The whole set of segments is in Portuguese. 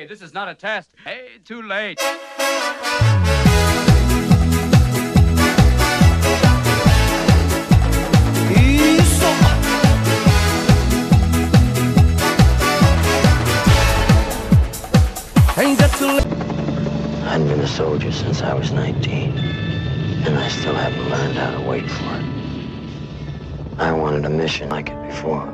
Hey, this is not a test. Hey, too late. I've been a soldier since I was 19, and I still haven't learned how to wait for it. I wanted a mission like it before.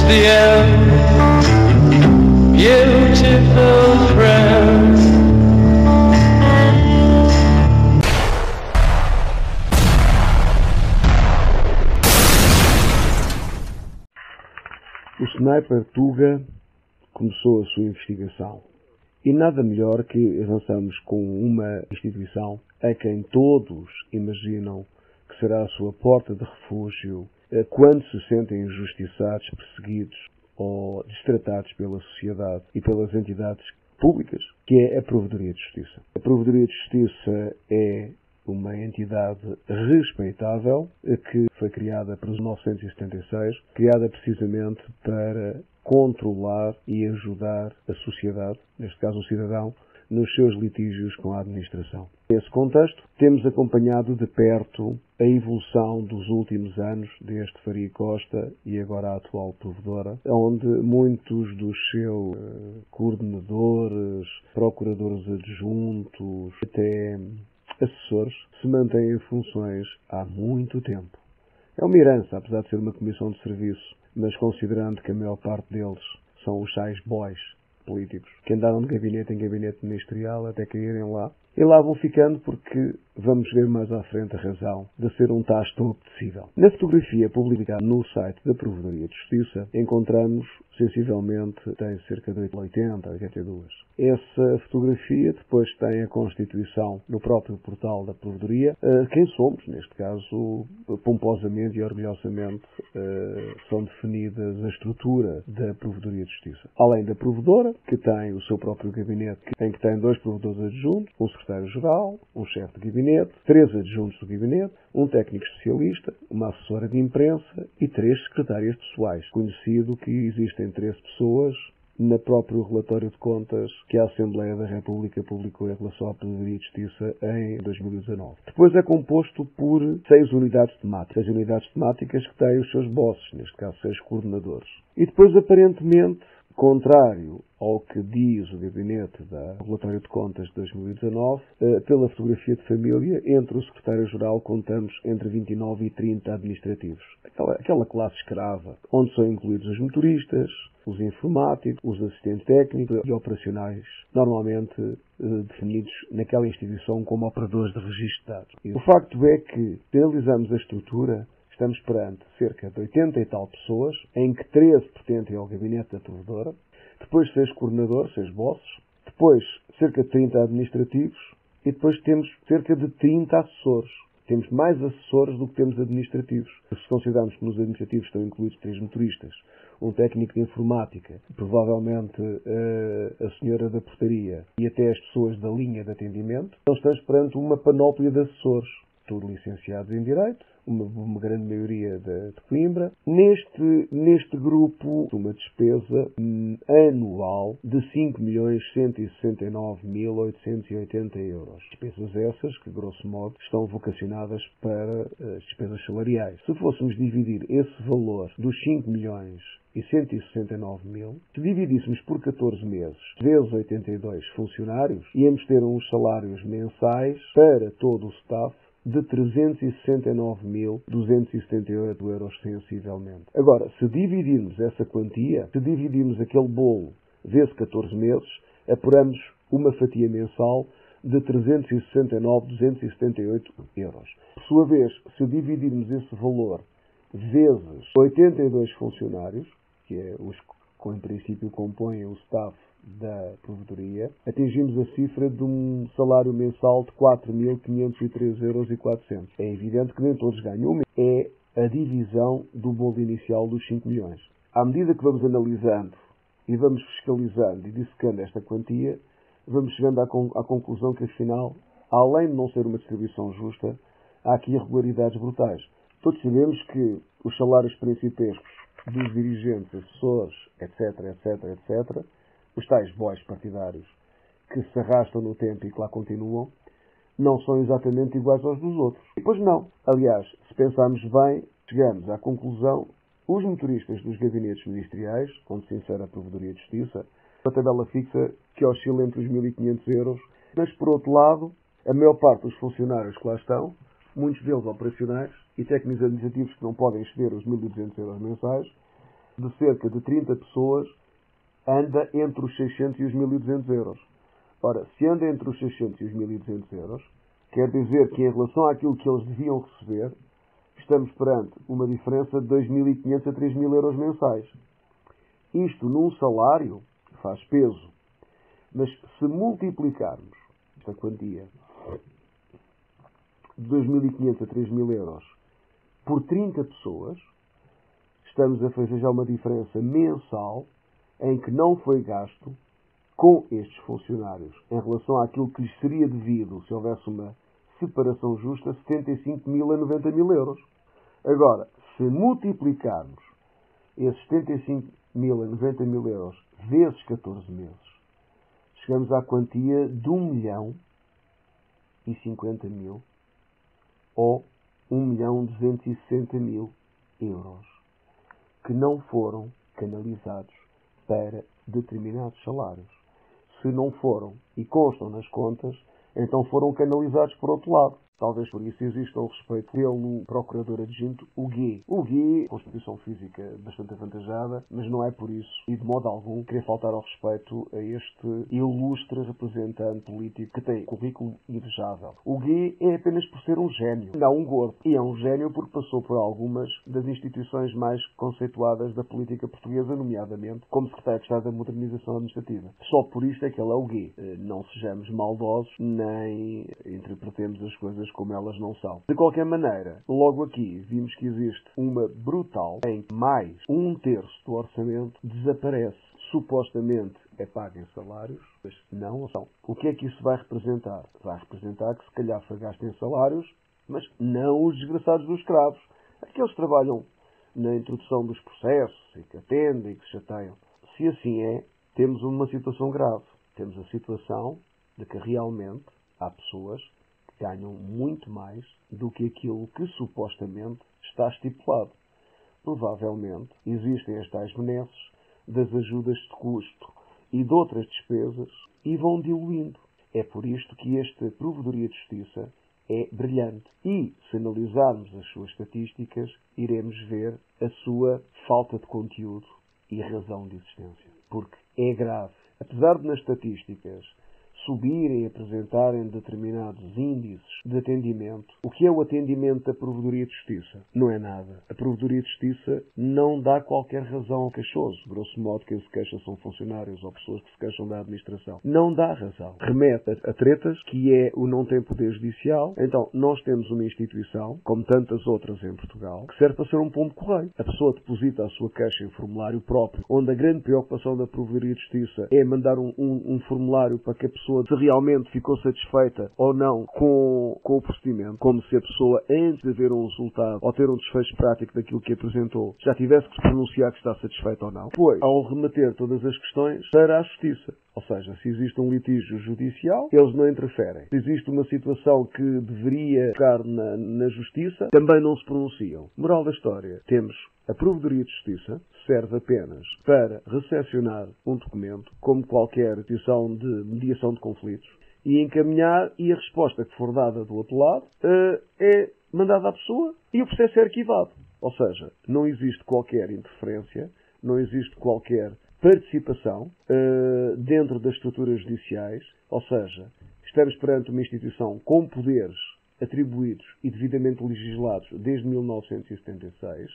The end, beautiful friends. O Sniper Tuga começou a sua investigação. E nada melhor que avançarmos com uma instituição a quem todos imaginam que será a sua porta de refúgio quando se sentem injustiçados, perseguidos ou destratados pela sociedade e pelas entidades públicas, que é a Provedoria de Justiça. A Provedoria de Justiça é uma entidade respeitável que foi criada por 1976, criada precisamente para controlar e ajudar a sociedade, neste caso o cidadão, nos seus litígios com a administração. Nesse contexto, temos acompanhado de perto a evolução dos últimos anos deste Faria Costa e agora a atual provedora, onde muitos dos seus coordenadores, procuradores adjuntos, até assessores, se mantêm em funções há muito tempo. É uma herança, apesar de ser uma comissão de serviço, mas considerando que a maior parte deles são os tais boys políticos, que andaram de gabinete em gabinete ministerial até caírem lá. E lá vão ficando porque vamos ver mais à frente a razão de ser um tacho tão apetecível. Na fotografia publicada no site da Provedoria de Justiça, encontramos, sensivelmente, tem cerca de 80, 82. Essa fotografia depois tem a constituição no próprio portal da Provedoria. Quem somos, neste caso, pomposamente e orgulhosamente, são definidas a estrutura da Provedoria de Justiça. Além da provedora, que tem o seu próprio gabinete, em que tem 2 provedores adjuntos, um secretário-geral, um chefe de gabinete, 3 adjuntos do gabinete, um técnico especialista, uma assessora de imprensa e 3 secretárias pessoais. Conhecido que existem 13 pessoas no próprio relatório de contas que a Assembleia da República publicou em relação à Provedoria de Justiça em 2019. Depois é composto por 6 unidades temáticas. 6 unidades temáticas que têm os seus bosses, neste caso 6 coordenadores. E depois, aparentemente, contrário ao que diz o gabinete do relatório de contas de 2019, pela fotografia de família, entre o secretário-geral contamos entre 29 e 30 administrativos. Aquela classe escrava, onde são incluídos os motoristas, os informáticos, os assistentes técnicos e operacionais, normalmente definidos naquela instituição como operadores de registro de dados. E o facto é que, se analisamos a estrutura, estamos perante cerca de 80 e tal pessoas, em que 13 pertencem ao gabinete da provedora, depois 6 coordenadores, 6 bosses, depois cerca de 30 administrativos e depois temos cerca de 30 assessores. Temos mais assessores do que temos administrativos. Se considerarmos que nos administrativos estão incluídos 3 motoristas, um técnico de informática, provavelmente a senhora da portaria e até as pessoas da linha de atendimento, então estamos perante uma panóplia de assessores, todos licenciados em Direito, uma grande maioria de Coimbra. Neste grupo, uma despesa anual de 5.169.880 euros. Despesas essas que, grosso modo, estão vocacionadas para as despesas salariais. Se fôssemos dividir esse valor dos 5.169.000, se dividíssemos por 14 meses, vezes 82 funcionários, íamos ter uns salários mensais para todo o staff de 369.278 euros sensivelmente. Agora, se dividirmos essa quantia, se dividirmos aquele bolo vezes 14 meses, apuramos uma fatia mensal de 369.278 euros. Por sua vez, se dividirmos esse valor vezes 82 funcionários, que é os que em princípio compõem o staff da provedoria, atingimos a cifra de um salário mensal de 4.503,4 euros. É evidente que nem todos ganham. É a divisão do bolo inicial dos 5 milhões. À medida que vamos analisando e vamos fiscalizando e dissecando esta quantia, vamos chegando à conclusão que, afinal, além de não ser uma distribuição justa, há aqui irregularidades brutais. Todos sabemos que os salários principescos dos dirigentes, assessores, etc., os tais bois partidários que se arrastam no tempo e que lá continuam, não são exatamente iguais aos dos outros. E pois não. Aliás, se pensarmos bem, chegamos à conclusão, os motoristas dos gabinetes ministeriais, onde se insere a Provedoria de Justiça, uma tabela fixa que oscila entre os 1.500 euros, mas, por outro lado, a maior parte dos funcionários que lá estão, muitos deles operacionais e técnicos administrativos que não podem exceder os 1.200 euros mensais, de cerca de 30 pessoas, anda entre os 600 e os 1.200 euros. Ora, se anda entre os 600 e os 1.200 euros, quer dizer que, em relação àquilo que eles deviam receber, estamos perante uma diferença de 2.500 a 3.000 euros mensais. Isto num salário faz peso. Mas se multiplicarmos esta quantia de 2.500 a 3.000 euros por 30 pessoas, estamos a fazer já uma diferença mensal em que não foi gasto com estes funcionários em relação àquilo que lhes seria devido se houvesse uma separação justa, 75.000 a 90.000 euros. Agora, se multiplicarmos esses 75.000 a 90.000 euros vezes 14 meses, chegamos à quantia de 1.050.000 ou 1.260.000 euros que não foram canalizados para determinados salários. Se não foram e constam nas contas, então foram canalizados por outro lado. Talvez por isso exista o respeito pelo procurador adjunto, o Gué. O Gué, constituição física bastante avantajada, mas não é por isso, e de modo algum, querer faltar ao respeito a este ilustre representante político que tem currículo invejável. O Gué é apenas por ser um gênio, não um gordo. E é um gênio porque passou por algumas das instituições mais conceituadas da política portuguesa, nomeadamente como secretário de Estado da Modernização Administrativa. Só por isto é que ele é o Gué. Não sejamos maldosos, nem interpretemos as coisas como elas não são. De qualquer maneira, logo aqui vimos que existe uma brutal em que mais 1/3 do orçamento desaparece. Supostamente é pago em salários, mas não são. O que é que isso vai representar? Vai representar que se calhar foi gasto em salários, mas não os desgraçados dos escravos. Aqueles que trabalham na introdução dos processos e que atendem e que se chateiam. Se assim é, temos uma situação grave. Temos a situação de que realmente há pessoas ganham muito mais do que aquilo que supostamente está estipulado. Provavelmente existem as tais benesses das ajudas de custo e de outras despesas e vão diluindo. É por isto que esta Provedoria de Justiça é brilhante. E, se analisarmos as suas estatísticas, iremos ver a sua falta de conteúdo e razão de existência. Porque é grave. Apesar de nas estatísticas subirem e apresentarem determinados índices de atendimento. O que é o atendimento da Provedoria de Justiça? Não é nada. A Provedoria de Justiça não dá qualquer razão ao queixoso. Grosso modo, quem se queixa são funcionários ou pessoas que se queixam da administração. Não dá razão. Remete a tretas, que é o não tem poder judicial. Então, nós temos uma instituição, como tantas outras em Portugal, que serve para ser um ponto de correio. A pessoa deposita a sua queixa em formulário próprio, onde a grande preocupação da Provedoria de Justiça é mandar um formulário para que a pessoa prova se realmente ficou satisfeita ou não com o procedimento, como se a pessoa, antes de haver um resultado ou ter um desfecho prático daquilo que apresentou, já tivesse que se pronunciar que está satisfeita ou não. Depois, ao remeter todas as questões para a Justiça. Ou seja, se existe um litígio judicial, eles não interferem. Se existe uma situação que deveria ficar na Justiça, também não se pronunciam. Moral da história, temos a Provedoria de Justiça, serve apenas para recepcionar um documento, como qualquer instituição de mediação de conflitos, e encaminhar, e a resposta que for dada do outro lado é mandada à pessoa e o processo é arquivado. Ou seja, não existe qualquer interferência, não existe qualquer participação dentro das estruturas judiciais, ou seja, estamos perante uma instituição com poderes atribuídos e devidamente legislados desde 1976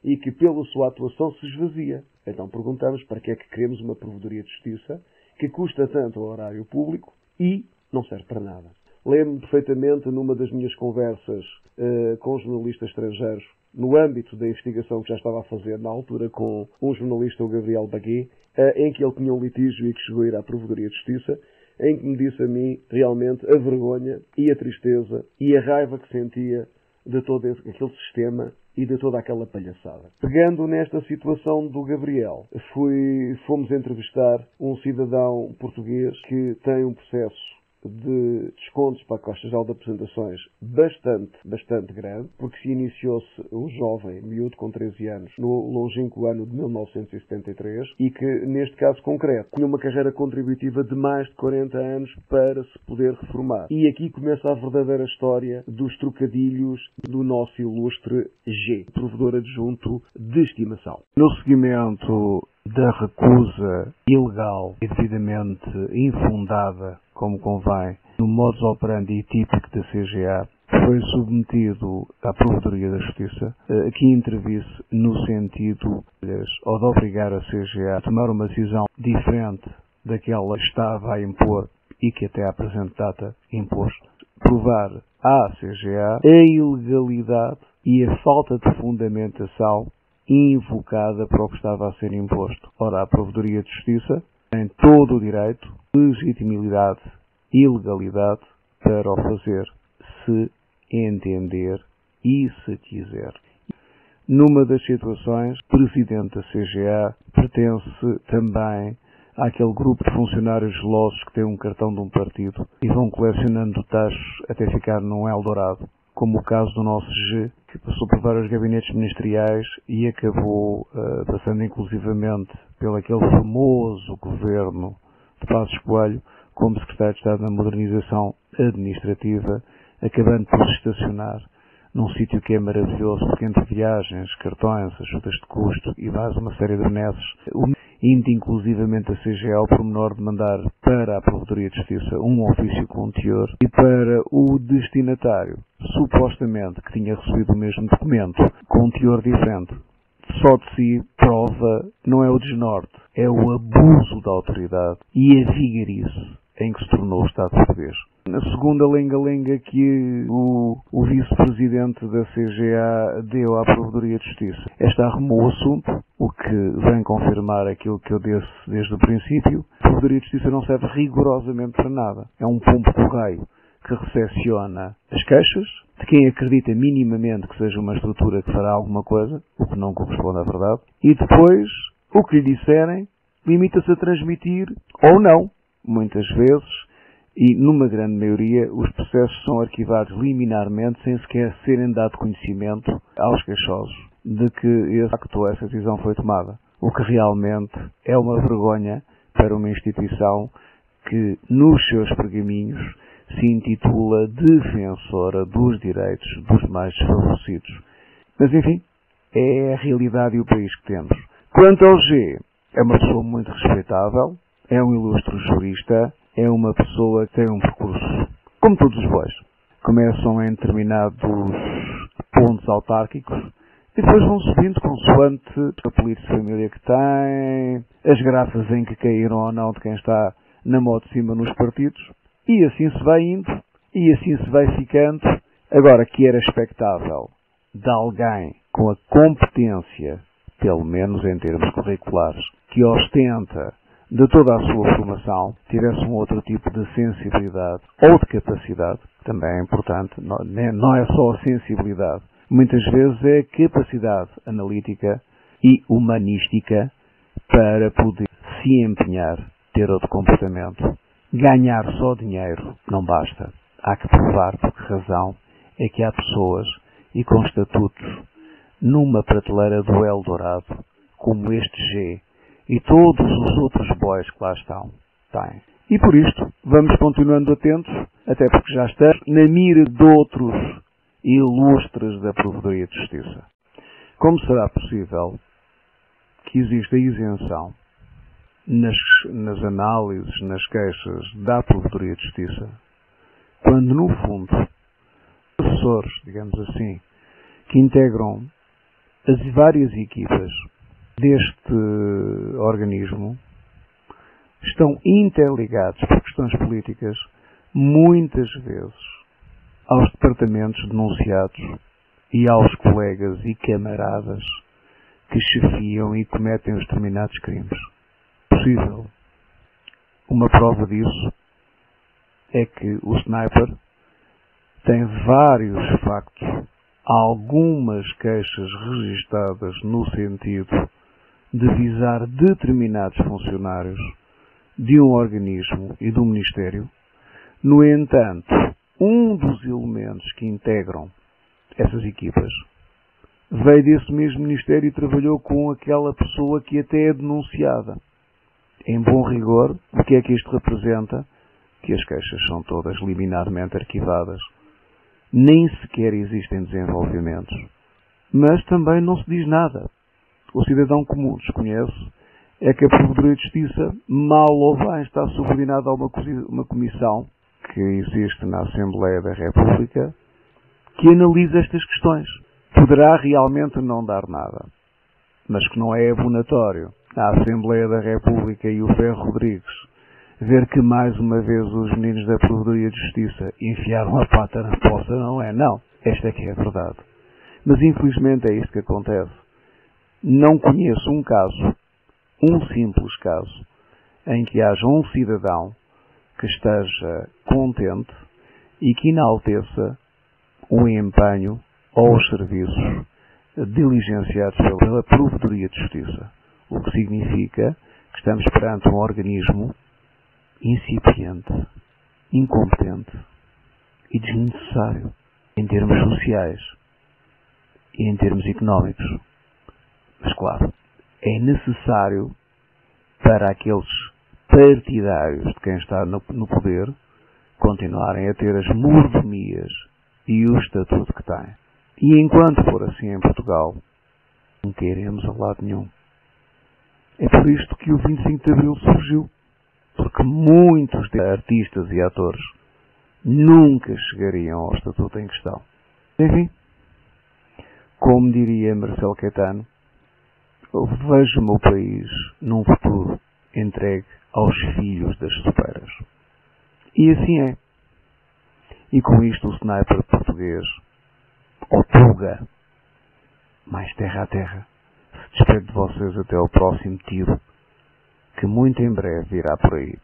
e que pela sua atuação se esvazia. Então perguntamos para que é que queremos uma Provedoria de Justiça que custa tanto ao erário público e não serve para nada. Lembro-me perfeitamente numa das minhas conversas com jornalistas estrangeiros no âmbito da investigação que já estava a fazer na altura com um jornalista, o Gabriel Baguet, em que ele tinha um litígio e que chegou a ir à Provedoria de Justiça, em que me disse a mim realmente a vergonha e a tristeza e a raiva que sentia de todo aquele sistema e de toda aquela palhaçada. Pegando nesta situação do Gabriel, fomos entrevistar um cidadão português que tem um processo de descontos para a Costa Geral de Apresentações bastante grande, porque se iniciou-se um jovem miúdo com 13 anos no longínquo ano de 1973 e que, neste caso concreto, tinha uma carreira contributiva de mais de 40 anos para se poder reformar. E aqui começa a verdadeira história dos trocadilhos do nosso ilustre G, provedor adjunto de estimação. No seguimento da recusa ilegal e devidamente infundada, como convém, no modus operandi típico da CGA, foi submetido à Provedoria da Justiça, que intervisse no sentido ou de obrigar a CGA a tomar uma decisão diferente daquela que estava a impor e que até à presente data imposto, provar à CGA a ilegalidade e a falta de fundamentação invocada para o que estava a ser imposto. Ora, a Provedoria de Justiça tem todo o direito, legitimidade e legalidade para o fazer, se entender e se quiser. Numa das situações, o Presidente da CGA pertence também àquele grupo de funcionários gelosos que tem um cartão de um partido e vão colecionando tachos até ficar num Eldorado, como o caso do nosso G, que passou por vários gabinetes ministeriais e acabou passando inclusivamente pelo aquele famoso governo de Passos Coelho como Secretário de Estado na Modernização Administrativa, acabando por estacionar num sítio que é maravilhoso, porque entre viagens, cartões, ajudas de custo e mais uma série de benesses, indo inclusivamente a CGA ao pormenor de mandar para a Provedoria de Justiça um ofício com teor e para o destinatário, supostamente que tinha recebido o mesmo documento, com um teor diferente. Só de si prova não é o desnorte, é o abuso da autoridade e a vigarice em que se tornou o Estado português. Na segunda lenga-lenga que o vice-presidente da CGA deu à Provedoria de Justiça, esta arrumou o assunto, o que vem confirmar aquilo que eu disse desde o princípio. A Provedoria de Justiça não serve rigorosamente para nada. É um pombo-correio que recepciona as queixas de quem acredita minimamente que seja uma estrutura que fará alguma coisa, o que não corresponde à verdade, e depois, o que lhe disserem, limita-se a transmitir ou não, muitas vezes, e numa grande maioria, os processos são arquivados liminarmente sem sequer serem dado conhecimento aos queixosos de que essa decisão foi tomada. O que realmente é uma vergonha para uma instituição que, nos seus pergaminhos, se intitula defensora dos direitos dos mais desfavorecidos. Mas, enfim, é a realidade e o país que temos. Quanto ao G, é uma pessoa muito respeitável, é um ilustre jurista, é uma pessoa que tem um percurso, como todos os bois. Começam em determinados pontos autárquicos e depois vão subindo consoante o apelido de família que tem, as graças em que caíram ou não de quem está na moto de cima nos partidos, e assim se vai indo, e assim se vai ficando. Agora, que era expectável de alguém com a competência, pelo menos em termos curriculares, que ostenta de toda a sua formação, tivesse um outro tipo de sensibilidade ou de capacidade, também é importante, não é só a sensibilidade, muitas vezes é a capacidade analítica e humanística para poder se empenhar, ter outro comportamento. Ganhar só dinheiro não basta. Há que provar por que razão é que há pessoas e com estatutos numa prateleira do Eldorado, como este G e todos os outros boys que lá estão, têm. E por isto, vamos continuando atentos, até porque já estamos na mira de outros ilustres da Provedoria de Justiça. Como será possível que exista isenção nas análises, nas queixas da Provedoria de Justiça, quando no fundo, professores, digamos assim, que integram as várias equipas deste organismo, estão interligados por questões políticas, muitas vezes, aos departamentos denunciados e aos colegas e camaradas que chefiam e cometem os determinados crimes. Possível. Uma prova disso é que o Sniper tem vários factos, algumas queixas registadas no sentido de visar determinados funcionários de um organismo e do Ministério. No entanto, um dos elementos que integram essas equipas veio desse mesmo Ministério e trabalhou com aquela pessoa que até é denunciada. Em bom rigor, o que é que isto representa? Que as queixas são todas liminarmente arquivadas. Nem sequer existem desenvolvimentos. Mas também não se diz nada. O cidadão comum desconhece é que a Provedoria de Justiça, mal ou bem, está subordinada a uma comissão que existe na Assembleia da República que analisa estas questões. Poderá realmente não dar nada, mas que não é abonatório à Assembleia da República e o Ferro Rodrigues ver que mais uma vez os meninos da Provedoria de Justiça enfiaram a pata na poça, não é? Não. Esta é que é a verdade. Mas infelizmente é isto que acontece. Não conheço um caso, um simples caso, em que haja um cidadão que esteja contente e que enalteça o empenho ou os serviços diligenciados pela Provedoria de Justiça. O que significa que estamos perante um organismo incipiente, incompetente e desnecessário em termos sociais e em termos económicos. Mas claro, é necessário para aqueles partidários de quem está no poder continuarem a ter as mordomias e o estatuto que têm. E enquanto for assim em Portugal, não queremos a lado nenhum. É por isto que o 25 de Abril surgiu. Porque muitos artistas e atores nunca chegariam ao estatuto em questão. Enfim, como diria Marcelo Caetano, vejo o meu país num futuro entregue aos filhos das sopeiras. E assim é. E com isto o Sniper português, ou Tuga, mais terra a terra, se despede de vocês até ao próximo tiro, que muito em breve virá por aí.